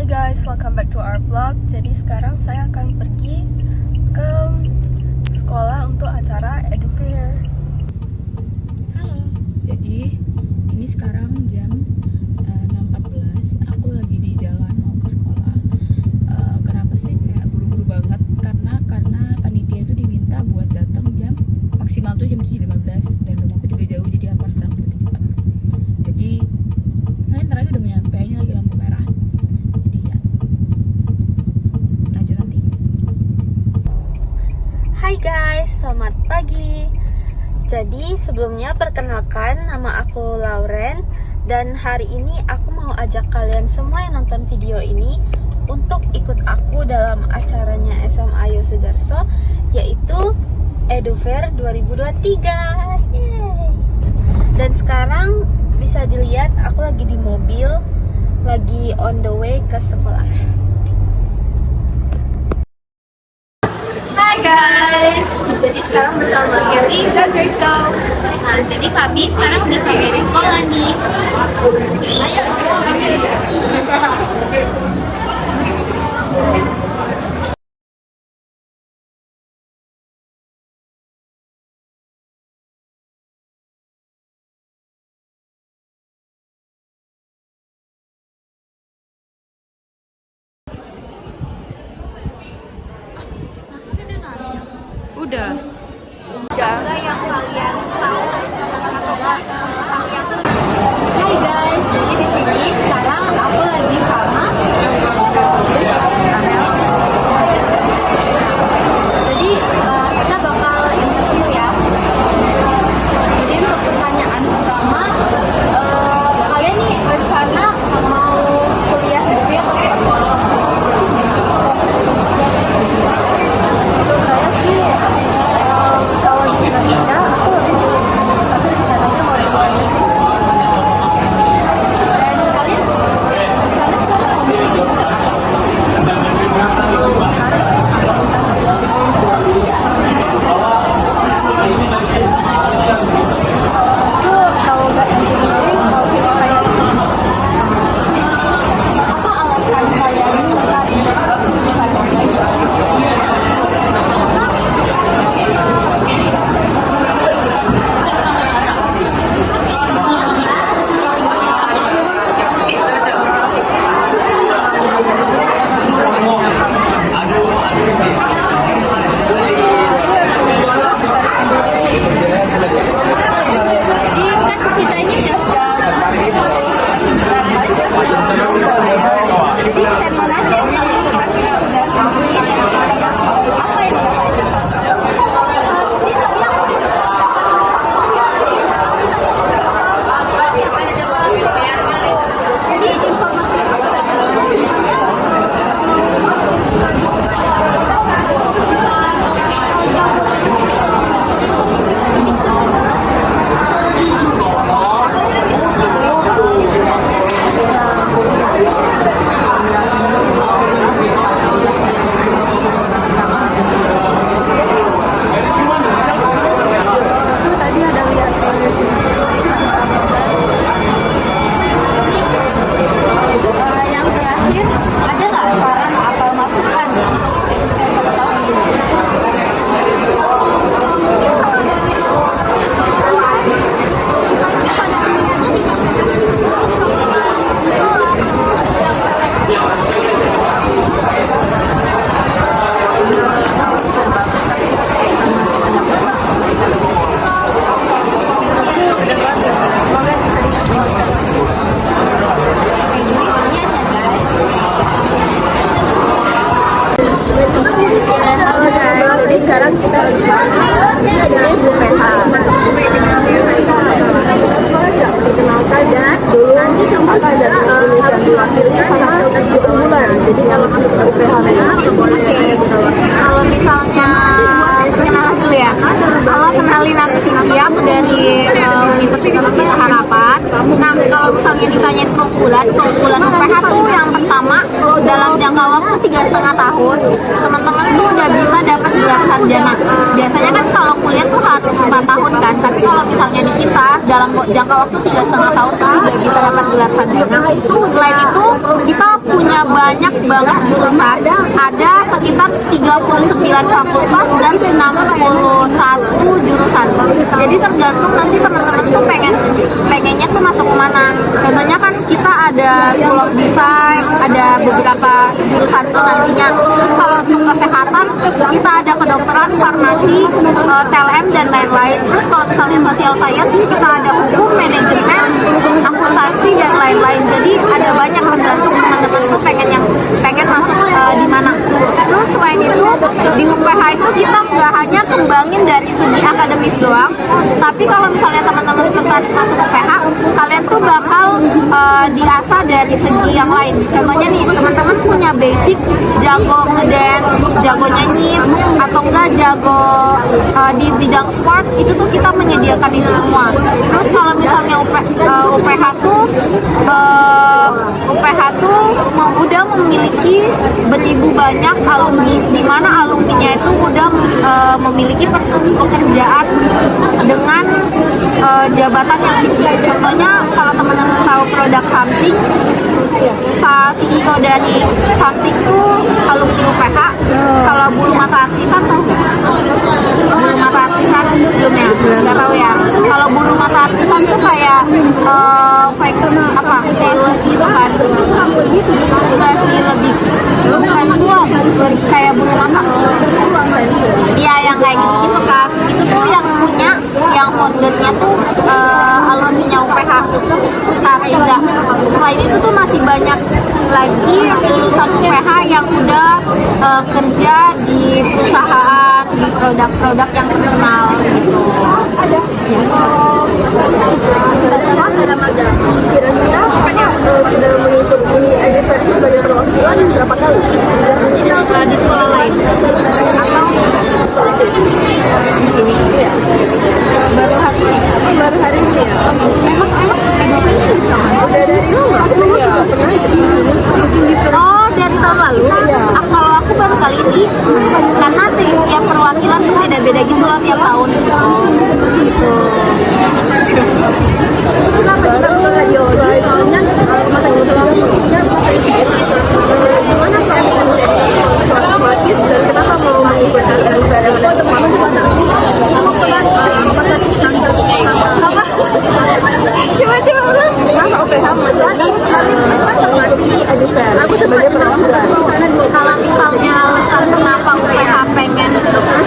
guys, welcome back to our vlog. Jadi sekarang saya akan pergi ke sekolah untuk acara Edu Fair. Halo, jadi ini sekarang jam 6.14. Aku lagi di jalan mau ke sekolah. Kenapa sih kayak buru-buru banget? Karena panitia itu diminta buat datang jam maksimal tuh jam 7.15 dan rumahku juga jauh, jadi aku harus berangkat lebih cepat. Jadi kalian ntar lagi udah nyampe, ini lagi lampu merah. Jadi ya, lanjut nanti. Hai guys, selamat pagi. Jadi sebelumnya perkenalkan, nama aku Lauren. Dan hari ini aku mau ajak kalian semua yang nonton video ini untuk ikut aku dalam acaranya SMA Yosudarso, yaitu Edu Fair 2023. Yeay. Dan sekarang bisa dilihat aku lagi di mobil, lagi on the way ke sekolah. Hai guys, jadi sekarang bersama Kelly dan Rachel. Nah, jadi kami sekarang udah sampai di sekolah nih. Udah. Apa yang kalian tahu atau enggak tentang yang Hai guys, jadi di sini sekarang aku lagi sama jadi kita bakal interview ya. Jadi untuk pertanyaan pertama, kalian nih rencana mau kuliah negeri atau swasta? Untuk saya sih kalau di Indonesia aku lebih milih tapi rencananya mau di luar negeri. Dan kalian rencana sekarang mau milih jurusan apa? Itu kalau nggak engineering mau pilih kayak apa alasan kalian tertarik dengan jurusan ini? Jadi kan kita ini udah jadi statement aja yang kalian kira-kira udah pilih dan apa yang udah kalian dapat. Jadi tadi aku jadi informasi tadi ada lihat yang terakhir, ada nggak saran atau masukan untuk event pada tahun ini? Semoga bisa dikerjakan. Jadi sekian ya guys. Halo guys, jadi sekarang kita lagi ini adalah UPH. Dikenalkan dan nanti akan ada harus diwakilnya sama sekitar 10 bulan. Jadi kalau masuk ke UPH kalau misalnya perkenalan dulu ya. Halo, kenalin aku Cynthia dari Universitas Pelita Harapan. Nah, kalau misalnya ditanyain keunggulan UPH tuh yang pertama dalam jangka waktu 3,5 tahun teman-teman tuh udah bisa dapat gelar sarjana. Biasanya kan kalau kuliah tuh harus 4 tahun kan, tapi kalau misalnya di kita dalam jangka waktu 3,5 tahun tuh udah bisa dapat gelar sarjana. Selain itu kita punya banyak banget jurusan, ada sekitar 39 fakultas dan 61 jurusan. Jadi tergantung nanti teman-teman tuh pengennya tuh masuk kemana. Contohnya kan kita ada School of Design, ada beberapa jurusan tuh nantinya. Terus kalau untuk kesehatan kita ada kedokteran, farmasi, TLM dan lain-lain. Terus kalau misalnya social science kita ada hukum, manajemen, akuntansi dan lain-lain. Jadi ada banyak, tergantung teman-teman tuh pengen masuk di mana. Terus selain itu di UPH itu kita nggak hanya kembangin dari segi akademis doang, tapi kalau misalnya teman-teman tertarik masuk UPH, kalian tuh bakal diasah dari segi yang lain. Contohnya nih, teman-teman punya basic jago ngedance, jago nyanyi, atau enggak jago di bidang sport, itu tuh kita menyediakan itu semua. Terus kalau misalnya UPH tuh udah memiliki beribu banyak alumni, di mana alumninya itu udah memiliki pekerjaan dengan jabatan yang tinggi. Contohnya kalau teman-teman tahu produk Something, CEO dari Something itu alumni UPH. Kalau bulu mata artisan tahu nggak? Bulu mata artisan belum ya? Nggak tahu ya. Kalau bulu mata artisan tuh kayak Taylor's gitu kan? Enggak sih, lebih pensil, kayak bulu mata. Iya, yang kayak gitu kan. Itu tuh yang foundernya tuh alumninya UPH, Kak Reza. Selain itu tuh masih banyak lagi lulusan UPH yang udah kerja di perusahaan, di produk-produk yang terkenal gitu. Kira-kira sudah mengikuti edukasi sebagai perwakilan berapa kali? Di sekolah lain atau di sini? Iya. Baru hari ini. Baru hari ini ya? Emang Udah dari lama? Aku memang juga pernah ikut di sini. oh, dari tahun lalu? Iya. Kalau aku baru kali ini, karena tiap perwakilan tuh beda-beda gitu loh tiap tahun. Gitu. Terus kenapa kita buat radio? Soalnya masa Indonesia gimana proses gratis dan kenapa mau mengikuti edukasi yang ada sama juga Coba ulang. kenapa UPH menjadi masih edukasi aku sebagai perwakilan? Kalau misalnya alasan kenapa UPH pengen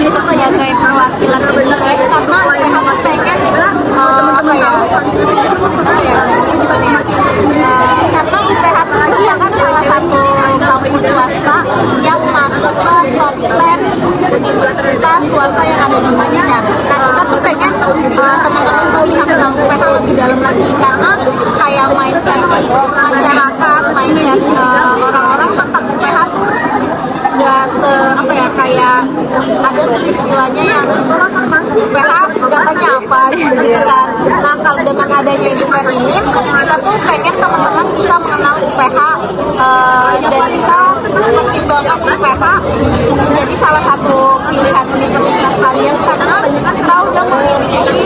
ikut sebagai perwakilan educate, karena UPH tuh pengen karena UPH tuh dia kan salah satu kampus swasta yang masuk ke top 10 universitas swasta yang ada di Indonesia. Nah, kita tuh pengen teman-teman tuh bisa kenal UPH lebih dalam lagi, karena kayak mindset masyarakat, mindset orang-orang tentang UPH tuh nggak kayak ada tuh istilahnya yang UPH singkatannya apa gitu kan. Nah, kalau dengan adanya edufair ini, kita tuh pengen teman-teman bisa mengenal UPH dan bisa mempertimbangkan UPH menjadi salah satu pilihan universitas kalian, karena kita udah memiliki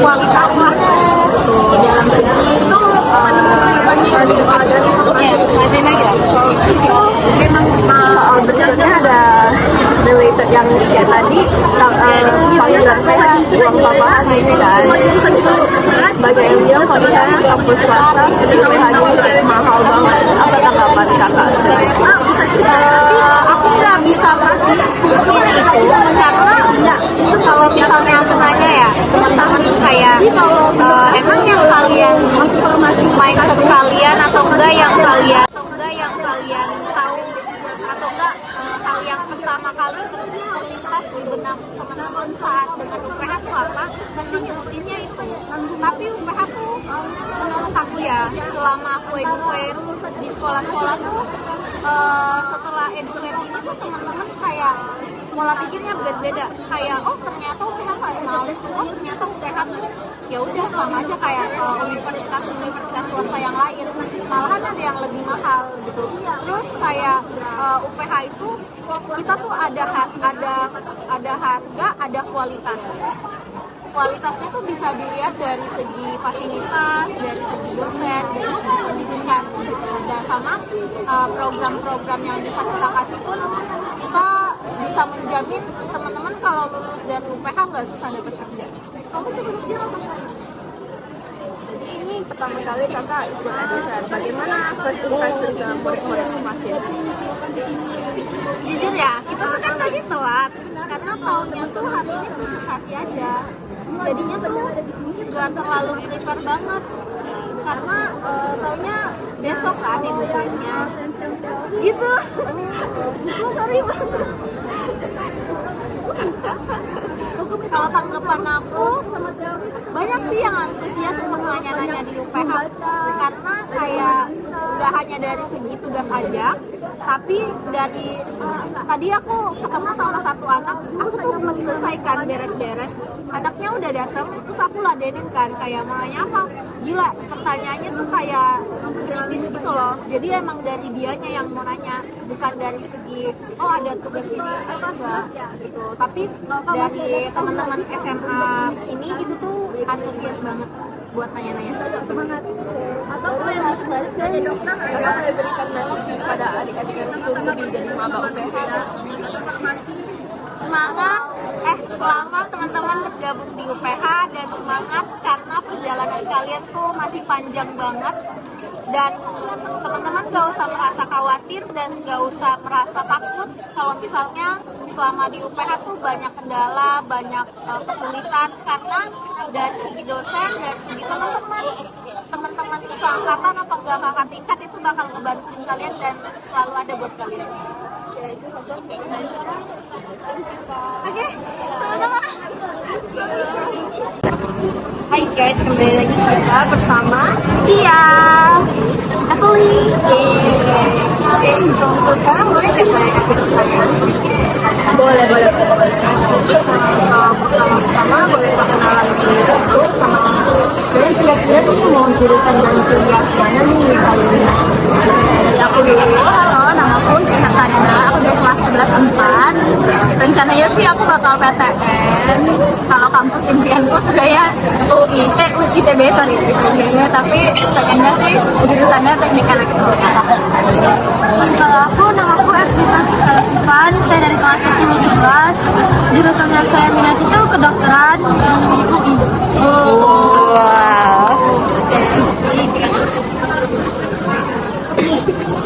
kualitas gitu dalam segi pendidikan. Ngajain lagi ya? Memang benarnya ada related yang kayak tadi panggilan PH uang tambahan ini kan banyak yang bilang kalau kampus swasta itu PH-nya mahal banget. Apa tanggapan kakak? Aku nggak bisa pungkiri itu, karena kalau misalnya aku nanya ya teman-teman kayak emang yang kalian mindset kalian atau enggak yang kalian tahu atau enggak hal yang pertama kali terlintas di benak teman-teman saat dengan UPH itu apa, pasti nyebutinnya itu. Tapi UPH tuh menurut aku ya, selama aku edufair di sekolah-sekolah tuh setelah edufair ini tuh teman-teman kayak pola pikirnya beda-beda, kayak oh ternyata UPH nggak semahal itu, oh ternyata UPH tuh ya udah sama aja kayak universitas swasta yang lain, malahan ada yang lebih mahal gitu. Terus kayak UPH itu kita tuh ada harga, ada kualitas. kualitasnya tuh bisa dilihat dari segi fasilitas, dari segi dosen, dari segi pendidikan gitu. Dan sama program-program yang bisa kita kasih pun kita bisa menjamin teman-teman kalau lulus dari UPH nggak susah dapat kerja. Kamu sebelumnya apa? Jadi ini pertama kali kakak ikut Edufair. Bagaimana first impression ke murid-murid semakin? Jujur ya, kita tuh kan tadi telat karena tahunnya tuh hari ini presentasi aja. Jadinya tuh gak terlalu prepare banget karena taunya besok kan eventnya gitu. Sorry banget. Kalau tanggapan aku, banyak sih yang antusias untuk nanya-nanya di UPH karena kayak nggak hanya dari segi tugas aja, tapi dari tadi aku ketemu sama satu anak, aku tuh belum selesai kan beres-beres, anaknya udah datang, terus aku ladenin kan kayak mau nanya apa, gila pertanyaannya tuh kayak kritis gitu loh, jadi emang dari dianya yang mau nanya, bukan dari segi oh ada tugas ini enggak gitu, tapi dari teman-teman SMA ini gitu tuh antusias banget buat nanya-nanya. Semangat. Atau yang sebaliknya dokter, kakak boleh berikan message kepada adik-adik yang sudah jadi maba UPH? Semangat, selamat teman-teman bergabung di UPH dan semangat karena perjalanan kalian tuh masih panjang banget dan teman-teman gak usah merasa khawatir dan gak usah merasa takut kalau misalnya selama di UPH tuh banyak kendala, banyak kesulitan karena dari segi dosen, dari segi teman-teman seangkatan atau enggak kakak tingkat itu bakal ngebantuin kalian dan selalu ada buat kalian. Oke, sama-sama. Hai guys, kembali lagi kita bersama Tia, Evelyn. Oke, untuk sekarang boleh nggak saya kasih pertanyaan? Sedikit pertanyaan. Boleh. Jadi pertama boleh kenalan dulu sama kalian kira-kira nih mau jurusan dan kuliah mana nih paling enak? Dari aku dulu, halo, namaku Sinta Tadina, aku dari kelas 11 4. Rencananya sih aku bakal PTN. Kalau kampus impianku sebenarnya ITB, tapi pengennya sih jurusannya teknik elektronika. Kalau aku, namaku Evni Francisca Ivan, saya dari kelas 10 11. Jurusan yang saya minat itu kedokteran di UI. Wow.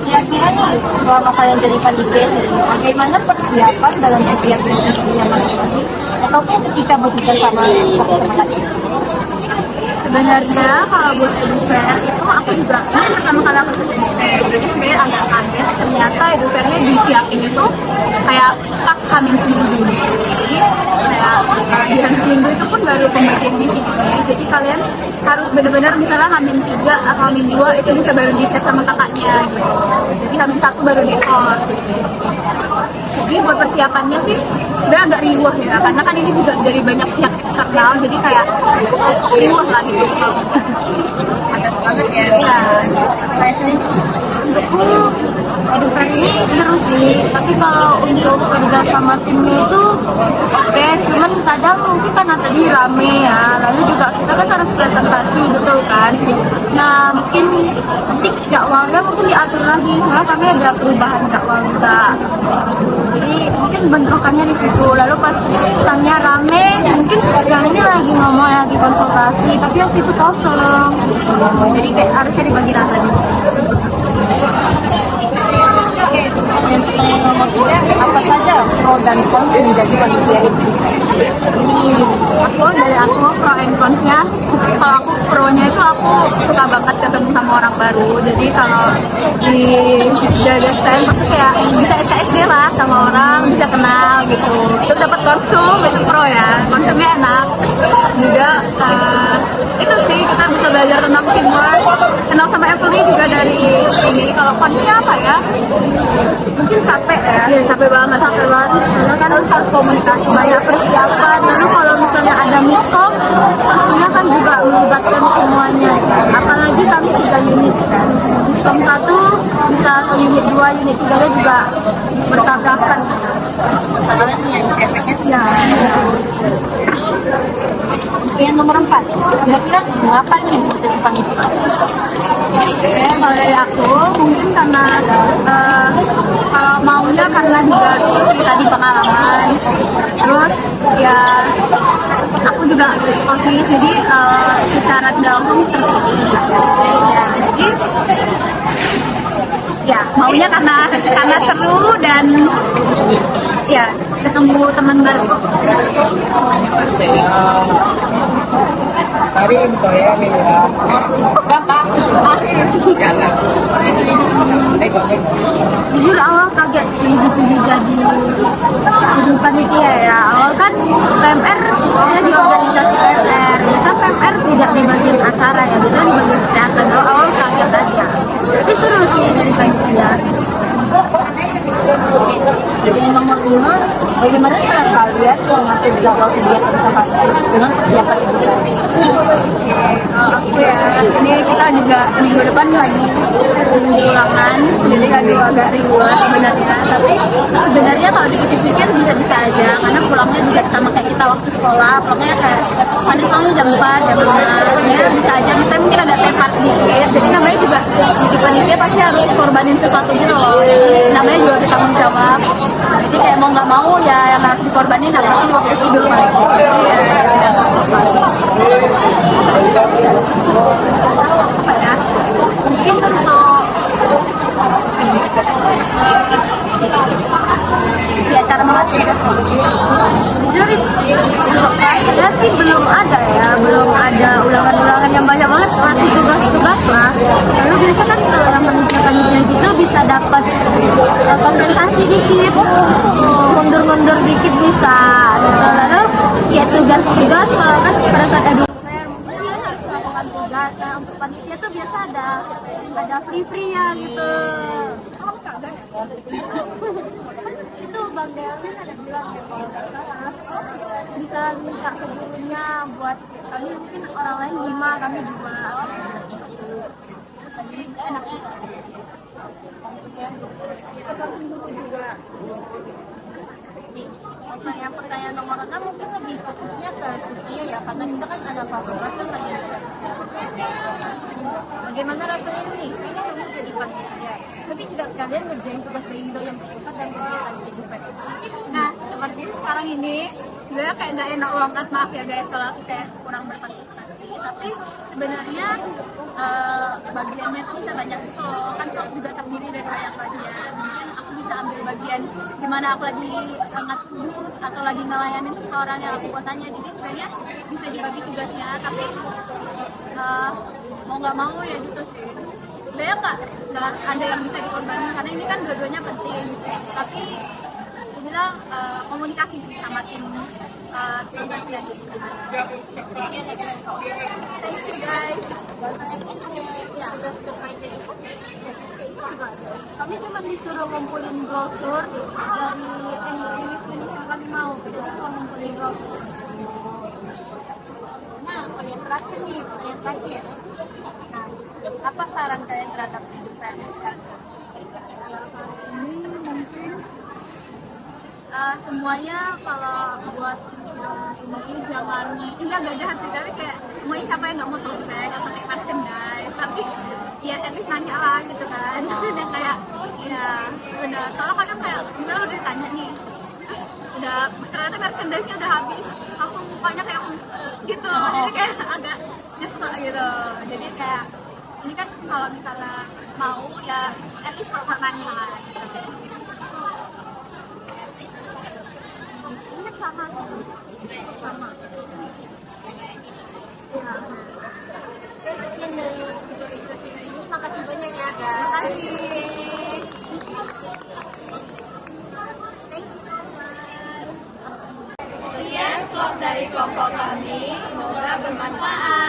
Kira-kira nih, selama kalian jadi panitia nih, bagaimana persiapan dalam setiap diskusinya masing-masing? Ataupun ketika berbicara sama lagi? Sebenarnya kalau buat Edufair itu aku juga pertama kali aku ikut Edufair, jadi sebenarnya agak kaget ternyata Edufairnya disiapin itu kayak pas Hamin seminggu. Jadi kayak di Hamin seminggu itu pun baru pembagian divisi, jadi kalian harus benar-benar misalnya Hamin 3 atau Hamin 2 itu bisa baru dicek sama kakaknya gitu. Jadi Hamin 1 baru di-on gitu. Jadi buat persiapannya sih udah agak riuh ya, karena kan ini juga dari banyak pihak eksternal, jadi kayak riuh lah gitu. Padat banget ya. Untukku Edufair ini seru sih, tapi kalau untuk kerja sama timnya itu oke, cuman kadang mungkin karena tadi rame ya, lalu juga kita kan harus presentasi, betul kan? Nah mungkin nanti jadwalnya mungkin diatur lagi, soalnya kami ada perubahan jadwal juga. Jadi mungkin bentrokannya di situ, lalu pas stangnya rame, mungkin yang ini lagi ngomong lagi konsultasi, tapi yang situ kosong, jadi kayak harusnya dibagi rata nih. Yang pertanyaan nomor 3, apa saja pro dan cons menjadi panitia itu? Dari aku pro and cons-nya, kalau aku pro-nya itu aku suka banget ketemu sama orang baru, jadi kalau di jaga stand pasti kayak bisa SKSD lah sama orang, bisa kenal gitu, terus dapat konsum, itu pro ya, konsumnya enak juga. Itu sih kita bisa belajar tentang teamwork, kenal sama Evelyn juga dari ini. Kalau konsnya apa ya, mungkin capek ya, capek banget karena kan harus komunikasi, banyak persiapan, lalu kalau misalnya ada miskom pastinya kan juga melibatkan semuanya kan? Apalagi kami 3 unit kan, miskom 1 bisa ke unit 2, unit 3 nya juga bertabrakan, masalahnya efeknya ya. Yang nomor 4. Kira-kira apa nih jadi panitia? Kalau dari aku mungkin karena kalau maunya karena juga cerita di pengalaman, terus ya aku juga OSIS jadi secara tidak langsung terpilih ya, jadi ya maunya karena seru dan ya ketemu teman baru. Tadi ya ya. Bapak. Jujur awal kaget sih dipilih jadi panitia ya. Awal kan PMR, saya di organisasi PMR. Biasanya PMR tidak di bagian acara ya, biasanya di bagian kesehatan. Awal kaget aja. Tapi seru sih jadi panitia. Yang nomor 5, bagaimana cara kalian mengatur jadwal kegiatan sehari dengan persiapan liburan? Aku ya, ini kita juga minggu depan lagi ulangan, jadi agak ribet sebenarnya. Tapi sebenarnya kalau dipikir-pikir bisa-bisa aja, karena pulangnya juga sama kayak kita waktu sekolah, pulangnya kayak pulangnya jam 4, jam 5, sebenarnya bisa aja. Kita mungkin agak tepat sedikit, jadi namanya juga di panitia pasti harus korbanin sesuatu gitu loh. Jadi namanya juga ada tanggung jawab. Jadi kayak mau nggak mau ya yang harus dikorbanin apa sih waktu tidur paling apa ya, mungkin untuk ya cara melatih jadwal. Jujur untuk saya sih belum ada ulangan-ulangan yang banyak banget, masih tugas-tugas lah. Lalu biasa kan kalau yang panitia gitu bisa dapat kompensasi dikit, mundur-mundur dikit bisa gitu. Lalu ya tugas-tugas kalau kan pada saat mungkin harus melakukan tugas. Nah untuk panitia tuh biasa ada free ya gitu. Itu Bang Delvin ada bilang ya kalau nggak salah bisa minta ke gurunya buat kami, mungkin orang lain 5, kami 2. Terus enaknya tergantung guru juga. Oke, yang pertanyaan nomor 6 mungkin lebih khususnya ke Kristia ya, karena kita kan ada fakultas kan lagi ada. Bagaimana rasanya nih? Ini kamu jadi panitia, tapi tidak sekalian ngerjain tugas Indo yang pusat dan kegiatan di event itu. Nah seperti sekarang ini sebenarnya kayak nggak enak banget, maaf ya guys kalau aku kayak kurang berpartisipasi. Tapi sebenarnya bagiannya sih sebanyak itu loh. Kan aku juga terdiri dari banyak bagian. Mungkin aku bisa ambil bagian dimana aku lagi ngatur atau lagi ngelayanin orang yang aku buatannya. Jadi sebenarnya bisa dibagi tugasnya. Tapi mau nggak mau ya gitu sih. Sebenarnya nggak ada yang bisa dikorbanin karena ini kan dua-duanya penting. Tapi aku bilang komunikasi sih sama tim tugasnya gitu. Thank you guys. Tugas terkait jadi Kami cuma disuruh ngumpulin brosur dari ini yang kami mau, jadi cuma ngumpulin brosur. Nah, yang terakhir nih, yang terakhir. Nah, apa saran kalian terhadap event? Ini mungkin semuanya kalau buat ini jangan, ini agak jahat sih, tapi kayak semuanya siapa yang nggak mau tote bag atau kayak merchandise, tapi ya at least nanya lah gitu kan. Dan kayak ya benar, soalnya kadang kayak misalnya udah ditanya nih, terus udah ternyata merchandise-nya udah habis, langsung mukanya kayak gitu, jadi kayak agak nyesek gitu. Jadi kayak ini kan kalau misalnya mau ya at least kalau nanya lah gitu. Ini sama sih, sama. Ya. Oke, sekian dari interview ini. Makasih banyak ya, guys. Makasih. Sekian vlog dari kelompok kami. Semoga bermanfaat.